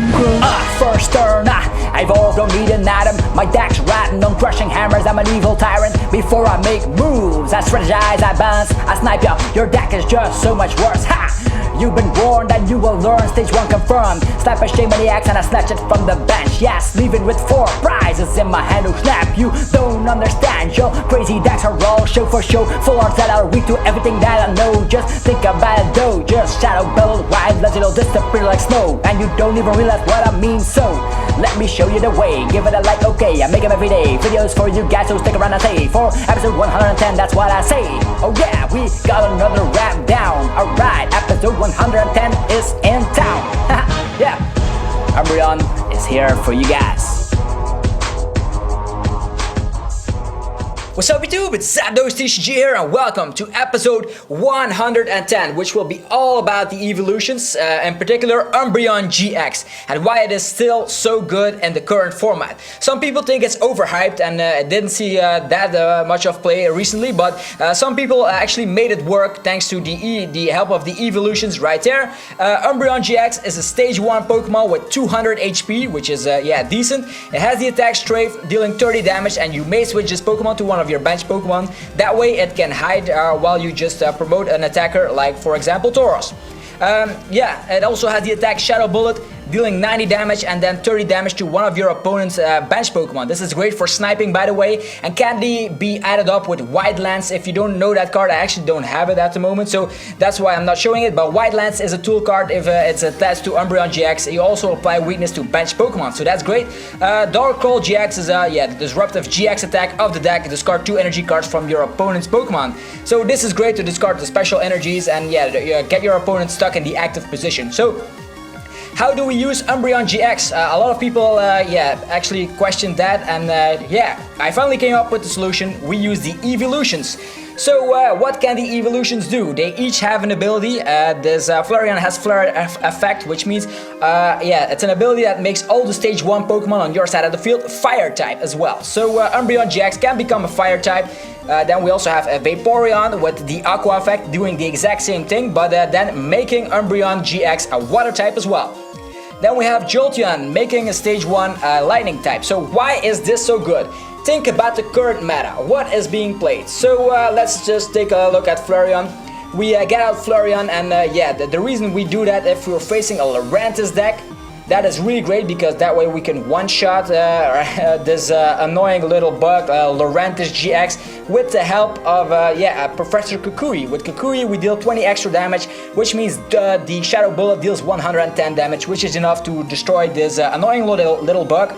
First turn, I evolve, don't need an item. My deck's ratting on crushing hammers, I'm an evil tyrant. Before I make moves, I strategize, I balance, I snipe ya. Your deck is just so much worse, ha! You've been warned and you will learn, stage 1 confirmed. Snipe a Shaman EX and I snatch it from the bench. Yes, leave it with 4 prizes in my hand, oh snap. You don't understand, your crazy decks are all show for show. Full arts that are weak to everything that I know. Just think about it though, just shadow belt wide, let it'll disappear like snow. And you don't even realize what I mean, so let me show you the way. Give it a like, okay, I make them every day. Videos for you guys, so stick around and stay for episode 110, that's what I say. Oh yeah, we got another rap down. Alright, episode 110 is in town. Yeah, Umbreon is here for you guys. What's up YouTube, it's TCG here and welcome to episode 110, which will be all about the Eeveelutions, in particular Umbreon GX, and why it is still so good in the current format. Some people think it's overhyped and it didn't see that much of play recently, but some people actually made it work thanks to the help of the Eeveelutions right there. Umbreon GX is a stage 1 Pokemon with 200 HP, which is yeah, decent. It has the attack strafe, dealing 30 damage, and you may switch this Pokemon to one of your bench Pokemon. That way it can hide while you just promote an attacker, like for example Tauros. Yeah, it also has the attack Shadow Bullet, dealing 90 damage and then 30 damage to one of your opponent's bench Pokemon. This is great for sniping, by the way, and can be added up with Wide Lance. If you don't know that card, I actually don't have it at the moment, so that's why I'm not showing it, but Wide Lance is a tool card if it's attached to Umbreon GX. You also apply weakness to bench Pokemon, so that's great. Dark Crawl GX is yeah, the disruptive GX attack of the deck. Discard 2 energy cards from your opponent's Pokemon. So this is great to discard the special energies and yeah, get your opponent stuck in the active position. So how do we use Umbreon GX? A lot of people yeah, actually questioned that, and yeah, I finally came up with the solution. We use the Eeveelutions. So what can the Eeveelutions do? They each have an ability. This Flareon has Flare effect, which means yeah, it's an ability that makes all the stage 1 Pokemon on your side of the field fire type as well. So Umbreon GX can become a fire type. Then we also have a Vaporeon with the Aqua effect doing the exact same thing, but then making Umbreon GX a water type as well. Then we have Jolteon making a stage 1 lightning type. So why is this so good? Think about the current meta, what is being played. So let's just take a look at Flareon. We get out Flareon, and yeah, the reason we do that, if we're facing a Lurantis deck, that is really great because that way we can one-shot this annoying little bug, Lurantis GX, with the help of yeah, Professor Kukui. With Kukui we deal 20 extra damage, which means the Shadow Bullet deals 110 damage, which is enough to destroy this annoying little bug.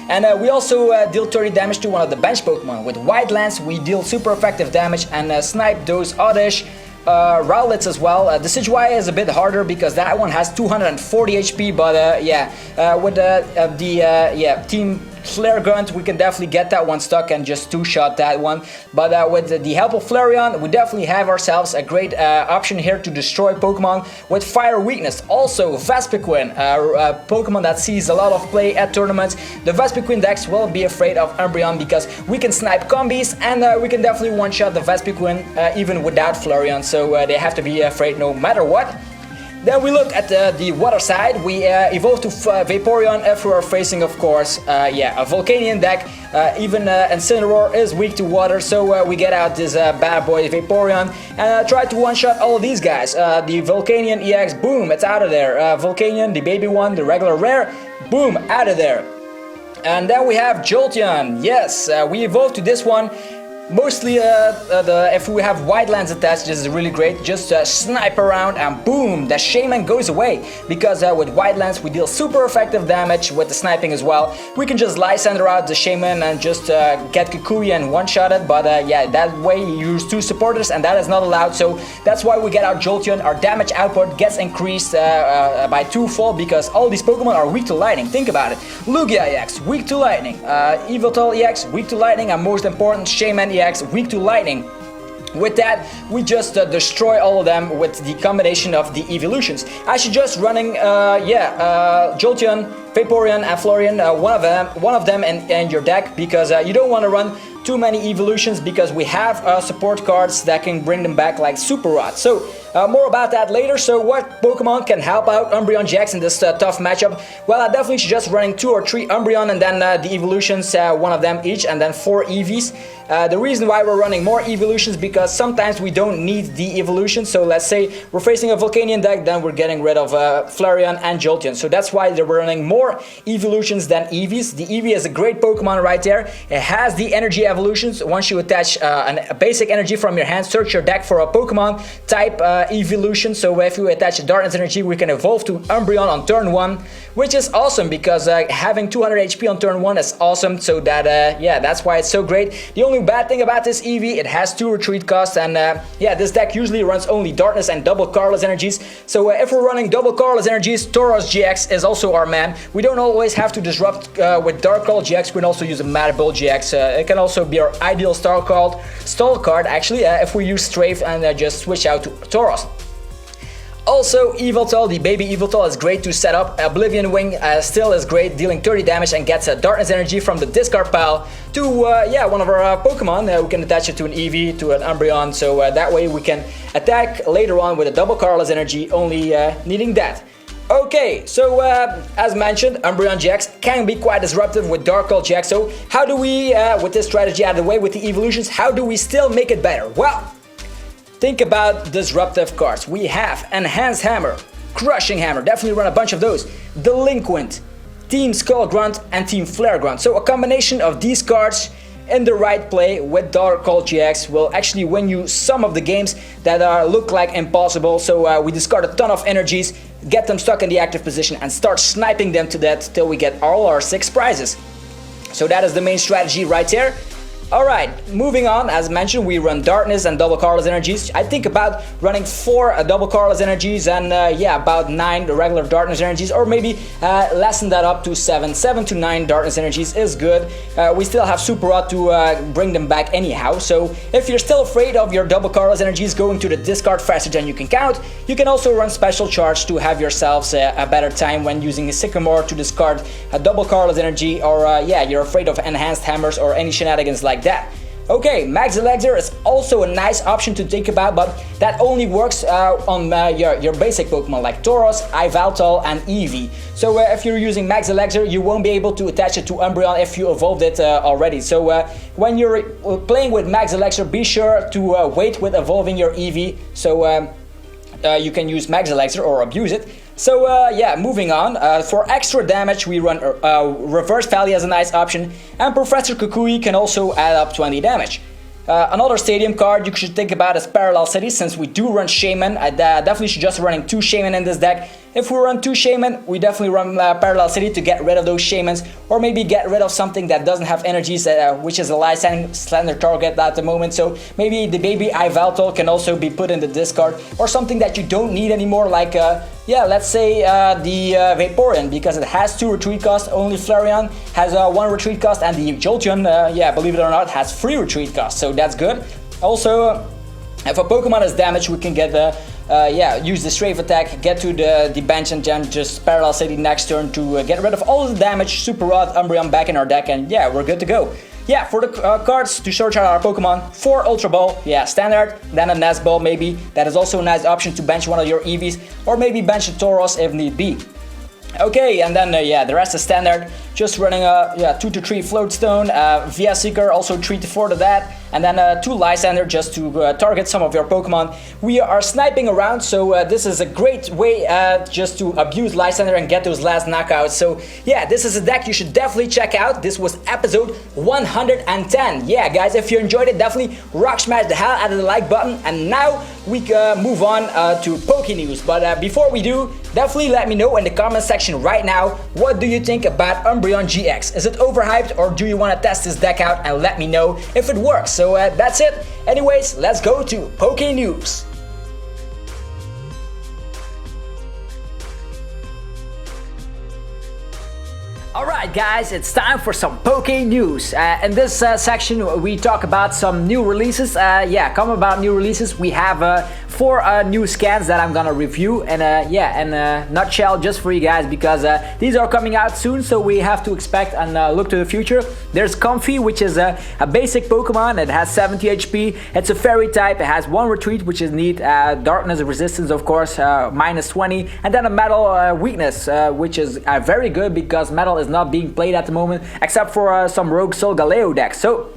And we also deal 30 damage to one of the bench Pokemon. With Wide Lance we deal super effective damage and snipe those oddish Rowlets as well. The Decidueye is a bit harder because that one has 240 HP, but yeah, with the yeah, Team Flare Grunt we can definitely get that one stuck and just two-shot that one. But with the help of Flareon we definitely have ourselves a great option here to destroy Pokemon with fire weakness. Also Vespiquen, a Pokemon that sees a lot of play at tournaments. The Vespiquen decks will be afraid of Umbreon because we can snipe combis and we can definitely one-shot the Vespiquen even without Flareon, so they have to be afraid no matter what. Then we look at the water side. We evolve to Vaporeon if we are facing, of course, yeah, a Volcanion deck. Even Incineroar is weak to water, so we get out this bad boy Vaporeon and try to one-shot all of these guys. The Volcanion EX, boom, it's out of there. Volcanion, the baby one, the regular rare, boom, out of there. And then we have Jolteon. Yes, we evolve to this one. Mostly if we have Wide Lance attached, this is really great. Just snipe around and boom, the Shaman goes away. Because with Wide Lance we deal super effective damage with the sniping as well. We can just Lysandre out the Shaman and just get Kukui and one-shot it. But yeah, that way you use 2 supporters and that is not allowed. So that's why we get our Jolteon. Our damage output gets increased by 2-fold because all these Pokemon are weak to lightning. Think about it. Lugia EX, weak to lightning. Yveltal EX, weak to lightning. And most important, Shaman EX, weak to lightning. With that, we just destroy all of them with the combination of the Eeveelutions. I suggest running, Jolteon, Vaporeon, and Flareon, one of them in your deck, because you don't want to run too many Eeveelutions because we have support cards that can bring them back like Super Rod. So More about that later. So what Pokemon can help out Umbreon GX in this tough matchup? Well, I definitely suggest running 2 or 3 Umbreon and then the Eeveelutions, one of them each, and then 4 Eevees. The reason why we're running more Eeveelutions because sometimes we don't need the Eeveelution. So let's say we're facing a Volcanion deck, then we're getting rid of Flareon and Jolteon. So that's why they're running more Eeveelutions than Eevees. The Eevee is a great Pokemon right there. It has the energy evolutions. Once you attach a basic energy from your hand, search your deck for a Pokemon type Eeveelution. So if you attach a Darkness energy, we can evolve to Umbreon on turn 1, which is awesome because having 200 HP on turn 1 is awesome. So that yeah, that's why it's so great. The only bad thing about this Eevee, it has 2 retreat costs, and yeah, this deck usually runs only Darkness and double Colorless energies. So if we're running double Colorless energies, Tauros GX is also our man. We don't always have to disrupt with Dark Call GX. We can also use a Mad Bull GX. It can also be our ideal stall card actually if we use Strafe and just switch out to Tauros. Also, Yveltal, the baby Yveltal is great to set up. Oblivion Wing still is great, dealing 30 damage and gets a Darkness energy from the discard pile to yeah, one of our Pokemon. We can attach it to an Eevee, to an Umbreon, so that way we can attack later on with a double Colorless energy, only needing that. Okay, so as mentioned, Umbreon GX can be quite disruptive with Dark Call GX. So how do we, with this strategy out of the way with the Eeveelutions, how do we still make it better? Well, think about disruptive cards. We have Enhanced Hammer, Crushing Hammer, definitely run a bunch of those. Delinquent, Team Skull Grunt, and Team Flare Grunt. So a combination of these cards in the right play with Dark Call GX will actually win you some of the games that look like impossible. So we discard a ton of energies, get them stuck in the active position, and start sniping them to death till we get all our 6 prizes. So that is the main strategy right there. Alright, moving on, as mentioned, we run Darkness and double Colorless energies. I think about running 4 double Colorless energies and yeah, about 9 regular Darkness energies, or maybe lessen that up to 7 to 9 Darkness energies is good. We still have Super Rod to bring them back anyhow, so if you're still afraid of your double Colorless energies going to the discard faster than you can count, you can also run Special Charge to have yourselves a better time when using a Sycamore to discard a double Colorless energy, or yeah, you're afraid of Enhanced Hammers or any shenanigans like that. Okay, Max Elixir is also a nice option to think about, but that only works on your basic Pokemon like Tauros, Yveltal, and Eevee. So if you're using Max Elixir, you won't be able to attach it to Umbreon if you evolved it already. So when you're playing with Max Elixir, be sure to wait with evolving your Eevee, so you can use Max Elixir or abuse it. So yeah, moving on, for extra damage we run Reverse Valley as a nice option, and Professor Kukui can also add up 20 damage. Another stadium card you should think about is Parallel City, since we do run Shaman. I definitely suggest running 2 Shaman in this deck. If we run 2 Shaman, we definitely run Parallel City to get rid of those Shamans, or maybe get rid of something that doesn't have energies, which is a Lysander target at the moment. So maybe the baby Yveltal can also be put in the discard, or something that you don't need anymore, like yeah, let's say the Vaporeon, because it has 2 retreat costs. Only Flareon has 1 retreat cost, and the Jolteon, yeah, believe it or not, has 3 retreat costs, so that's good. Also, if a Pokemon is damaged, we can get yeah, use the Strafe attack, get to the bench, and then just Parallel City next turn to get rid of all the damage, Super Rod, Umbreon back in our deck, and yeah, we're good to go. Yeah, for the cards to search out our Pokemon, 4 Ultra Ball, yeah, standard, then a Nest Ball maybe. That is also a nice option to bench one of your Eevees, or maybe bench a Tauros if need be. Okay, and then yeah, the rest is standard. Just running a yeah, 2 to 3 Floatstone, Via Seeker, also 3 to 4 to that, and then 2 Lysander just to target some of your Pokemon. We are sniping around, so this is a great way just to abuse Lysander and get those last knockouts. So yeah, this is a deck you should definitely check out. This was episode 110. Yeah, guys, if you enjoyed it, definitely rock smash the hell out of the like button. And now we move on to Poke News. But before we do, definitely let me know in the comment section right now, what do you think about Umbreon GX? Is it overhyped, or do you want to test this deck out and let me know if it works? So that's it. Anyways, let's go to Poke News. Alright guys, it's time for some Poke News. In this section we talk about some new releases. Yeah, come about new releases. We have 4 new scans that I'm gonna review and yeah, in a nutshell just for you guys, because these are coming out soon, so we have to expect and look to the future. There's Comfy, which is a basic Pokemon. It has 70 HP. It's a fairy type. It has 1 retreat, which is neat. Darkness resistance, of course, minus 20, and then a metal weakness, which is very good because metal is not being played at the moment, except for some rogue Solgaleo decks. So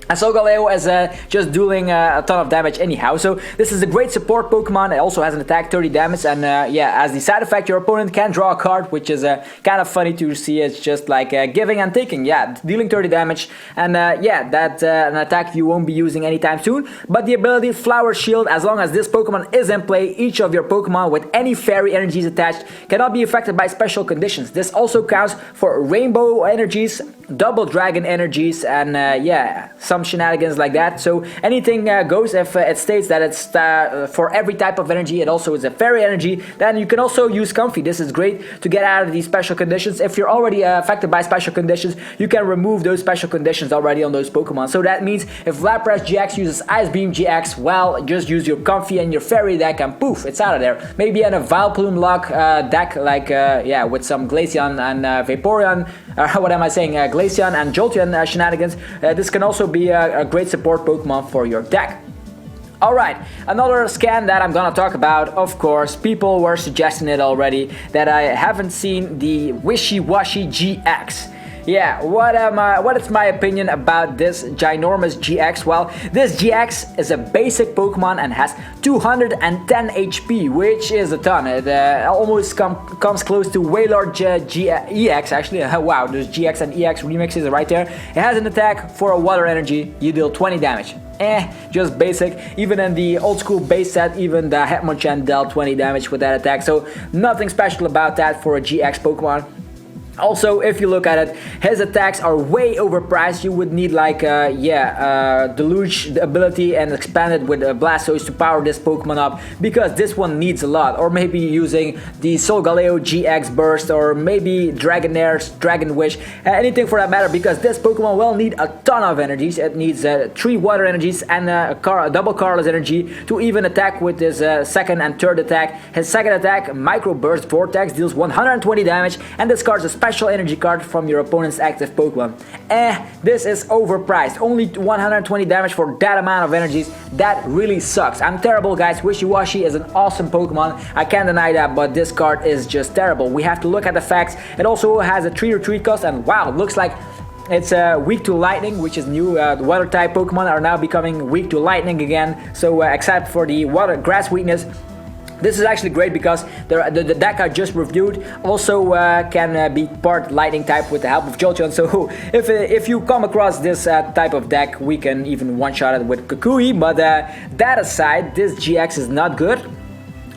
Solgaleo is just dealing a ton of damage anyhow, so this is a great support Pokemon. It also has an attack 30 damage, and yeah, as the side effect, your opponent can draw a card, which is kind of funny to see. It's just like giving and taking, yeah, dealing 30 damage, and yeah, that's an attack you won't be using anytime soon. But the ability Flower Shield, as long as this Pokemon is in play, each of your Pokemon with any fairy energies attached cannot be affected by special conditions. This also counts for rainbow energies, double dragon energies, and yeah, some shenanigans like that. So anything goes. If it states that it's for every type of energy, it also is a fairy energy, then you can also use Comfy. This is great to get out of these special conditions. If you're already affected by special conditions, you can remove those special conditions already on those Pokemon. So that means if Lapras GX uses Ice Beam GX, well, just use your Comfy and your fairy deck and poof, it's out of there. Maybe in a Vileplume luck deck, like yeah, with some Glaceon and Vaporeon, what am I saying, Glaceon and Jolteon shenanigans, this can also be a great support Pokemon for your deck. Alright, another scan that I'm gonna talk about, of course, people were suggesting it already, that I haven't seen the Wishy-Washy GX. Yeah, what is my opinion about this ginormous GX? Well, this GX is a basic Pokemon and has 210 HP, which is a ton. It almost comes close to Wailord EX, actually. Wow, there's GX and EX remixes right there. It has an attack for a water energy. You deal 20 damage. Just basic. Even in the old school base set, even the Hitmonchan dealt 20 damage with that attack. So nothing special about that for a GX Pokemon. Also, if you look at it, his attacks are way overpriced. You would need like, Deluge ability and expand it with Blastoise to power this Pokemon up, because this one needs a lot. Or maybe using the Solgaleo GX Burst, or maybe Dragonaire's Dragon Wish, anything for that matter, because this Pokemon will need a ton of energies. It needs 3 water energies and a double Carlos energy to even attack with his second and third attack. His second attack, Micro Burst Vortex, deals 120 damage and discards a special energy card from your opponent's active Pokemon. This is overpriced. Only 120 damage for that amount of energies. That really sucks. I'm terrible, guys. Wishy-Washy is an awesome Pokemon. I can't deny that, but this card is just terrible. We have to look at the facts. It also has a 3 retreat cost, and wow, looks like it's weak to lightning, which is new. The water type Pokemon are now becoming weak to lightning again. So except for the water grass weakness, this is actually great because the deck I just reviewed also can be part lightning type with the help of Jolteon. So if you come across this type of deck, we can even one-shot it with Kukui. But that aside, this GX is not good.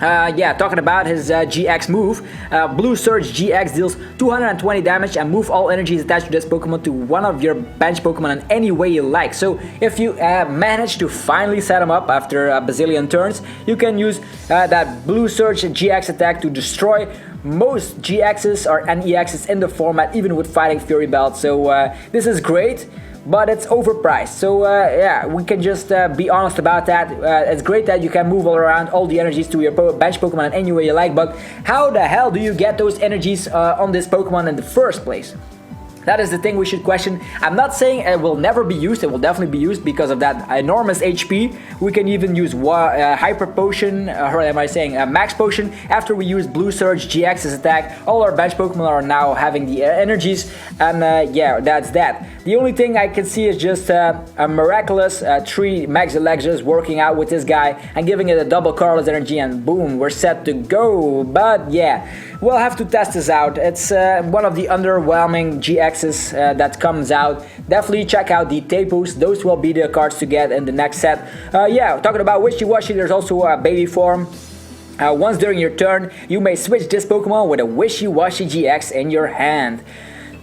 Yeah, talking about his GX move, Blue Surge GX deals 220 damage and move all energies attached to this Pokemon to one of your bench Pokemon in any way you like. So if you manage to finally set him up after a bazillion turns, you can use that Blue Surge GX attack to destroy most GXs or EXs in the format, even with Fighting Fury Belt. So this is great, but it's overpriced. So yeah, we can just be honest about that. It's great that you can move all around all the energies to your bench Pokemon in any way you like, but how the hell do you get those energies on this Pokemon in the first place? That is the thing we should question. I'm not saying it will never be used, it will definitely be used because of that enormous HP. We can even use Hyper Potion, or am I saying Max Potion, after we use Blue Surge GX's attack. All our bench Pokemon are now having the energies, and yeah, that's that. The only thing I can see is just a miraculous 3 Max Electros working out with this guy and giving it a double Carlos energy, and boom, we're set to go. But yeah, we'll have to test this out. It's one of the underwhelming GXs that comes out. Definitely check out the Tapus. Those will be the cards to get in the next set. Yeah, talking about Wishy-Washy, there's also a baby form. Once during your turn, you may switch this Pokemon with a Wishy-Washy GX in your hand.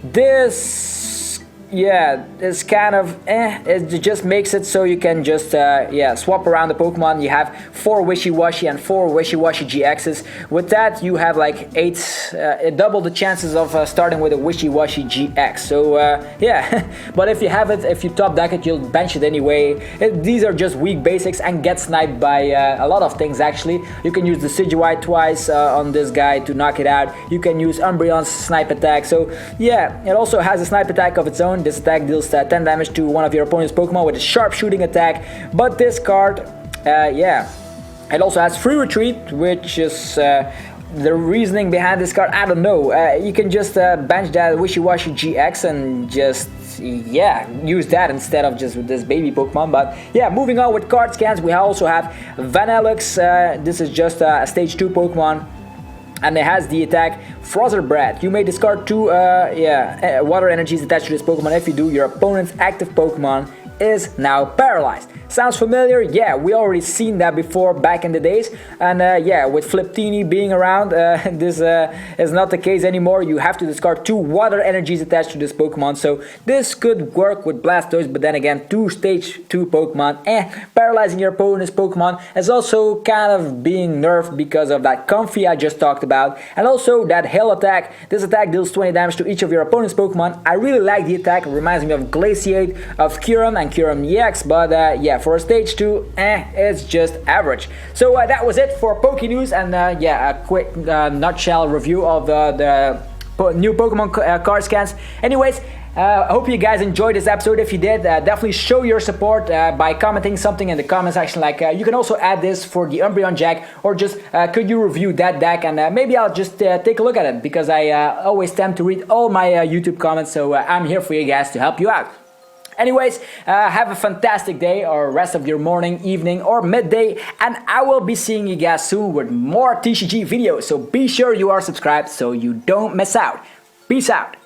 This yeah, it's kind of it just makes it so you can just yeah, swap around the Pokemon. You have 4 Wishy-Washy and 4 Wishy-Washy GXs. With that you have like 8, double the chances of starting with a Wishy-Washy GX. So yeah, but if you have it, if you top deck it, you'll bench it anyway. These are just weak basics and get sniped by a lot of things actually. You can use the Decidueye twice on this guy to knock it out. You can use Umbreon's snipe attack. So yeah, it also has a snipe attack of its own. This attack deals 10 damage to one of your opponent's Pokemon with a sharp shooting attack. But this card, yeah, it also has free retreat, which is the reasoning behind this card, I don't know. You can just bench that Wishy-Washy GX and just, yeah, use that instead of just this baby Pokemon. But yeah, moving on with card scans, we also have Vanillux. This is just a stage 2 Pokemon, and it has the attack Frozzer Breath. You may discard 2 water energies attached to this Pokemon. If you do, your opponent's active Pokemon is now paralyzed. Sounds familiar? Yeah, we already seen that before back in the days. And yeah, with Fliptini being around, this is not the case anymore. You have to discard 2 water energies attached to this Pokemon. So this could work with Blastoise, but then again, 2 stage 2 Pokemon, paralyzing your opponent's Pokemon is also kind of being nerfed because of that Comfy I just talked about. And also that Hail attack. This attack deals 20 damage to each of your opponent's Pokemon. I really like the attack. It reminds me of Glaciate, of Kyurem and Kyurem EX, but yeah, for a stage 2, it's just average. So that was it for Poke News, and yeah, a quick nutshell review of the new Pokemon card scans. Anyways, I hope you guys enjoyed this episode. If you did, definitely show your support by commenting something in the comment section. Like you can also add this for the Umbreon Jack, or just could you review that deck, and maybe I'll just take a look at it, because I always tend to read all my YouTube comments, so I'm here for you guys to help you out. Anyways, have a fantastic day, or rest of your morning, evening, or midday, and I will be seeing you guys soon with more TCG videos. So be sure you are subscribed so you don't miss out. Peace out.